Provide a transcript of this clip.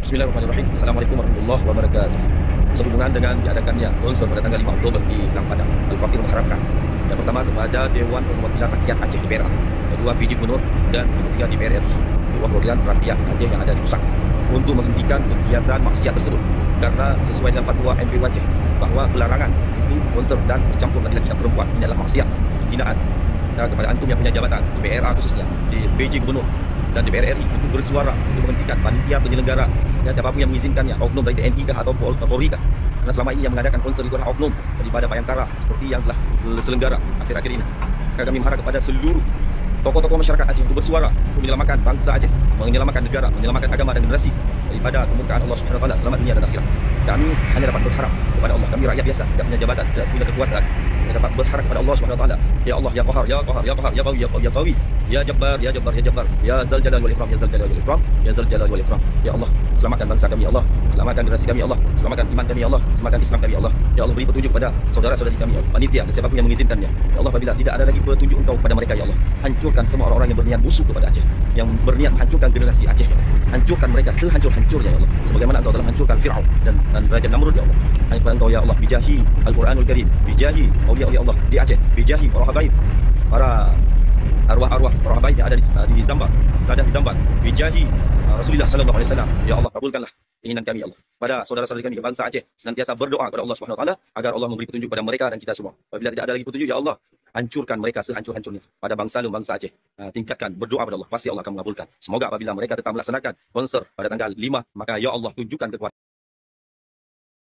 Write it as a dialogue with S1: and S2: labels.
S1: Bismillahirrahmanirrahim. Assalamualaikum warahmatullahi wabarakatuh. Sehubungan dengan diadakannya konser pada tanggal 5 Oktober di Klang Padang, Al-Fakir mengharapkan yang pertama kepada Dewan Perwakilan Rakyat Aceh DPRA, kedua PJ Gubernur dan ketiga DPR RI, Dewan Perwakilan Rakyat Aceh yang ada di pusat untuk menghentikan kegiatan maksiat tersebut karena sesuai dengan fatwa MPU Aceh bahawa pelarangan itu konser dan bercampur laki-laki dan perempuan ini adalah maksiat, jinaan. Dan kepada antum yang punya jabatan DPRA khususnya di PJ Gubernur dan DPR RI untuk bersuara untuk menghentikan panitia penyelenggara dan siapapun yang mengizinkannya, oknum dari TNI kah atau Polri kah, karena selama ini yang mengadakan konser itu adalah oknum daripada Bayangkara seperti yang telah selenggara akhir-akhir ini. Maka kami mengharap kepada seluruh tokoh-tokoh masyarakat Aceh untuk bersuara untuk menyelamatkan bangsa Aceh, menyelamatkan negara, menyelamatkan agama dan generasi daripada kemurkaan Allah Subhanahu wa taala selamat dunia dan akhirat. Kami hanya dapat berharap kepada Allah. Kami rakyat biasa, tidak punya jabatan, tidak punya kekuatan. Kami dapat berharap kepada Allah Subhanahu wa taala. Ya Allah, ya Qahar, ya Qahar, ya Qahar, ya Qawi, ya Qawi, ya Qawi, ya Jabbar, ya Jabbar, ya Jabbar, ya Dzal Jalal wal Ikram, ya Dzal Jalal wal Ikram, ya Dzal Jalal wal Ikram. Ya Allah, selamatkan bangsa kami ya Allah, selamatkan generasi kami ya Allah, selamatkan iman kami ya Allah, selamatkan Islam kami ya Allah. Ya Allah, beri petunjuk pada saudara-saudari kami ya Allah, panitia dan siapapun yang mengizinkannya. Ya Allah, apabila tidak ada lagi petunjuk Engkau kepada mereka ya Allah, hancurkan semua orang-orang yang berniat busuk kepada Aceh, yang berniat hancurkan generasi Aceh ya Allah. Hancurkan mereka sehancur-hancurnya ya Allah, sebagaimana Engkau telah hancurkan Fir'aun dan Raja Namrud ya Allah. Hanya kepada Engkau ya Allah, bijahi Al-Quranul Karim, bijahi awliya Allah di Aceh, bijahi para habaib, para arwah-arwah para habaib yang ada di Zambak, ada di Zambak, bijahi Rasulullah sallallahu alaihi wasallam. Ya Allah, kabulkanlah keinginan kami ya Allah. Pada saudara-saudari kami bangsa Aceh senantiasa berdoa kepada Allah Subhanahu wa taala agar Allah memberi petunjuk pada mereka dan kita semua. Apabila tidak ada lagi petunjuk ya Allah, hancurkan mereka sehancur-hancurnya pada bangsa Aceh. Tingkatkan berdoa kepada Allah, pasti Allah akan mengabulkan. Semoga apabila mereka tetap melaksanakan konser pada tanggal 5, maka ya Allah tunjukkan kekuatan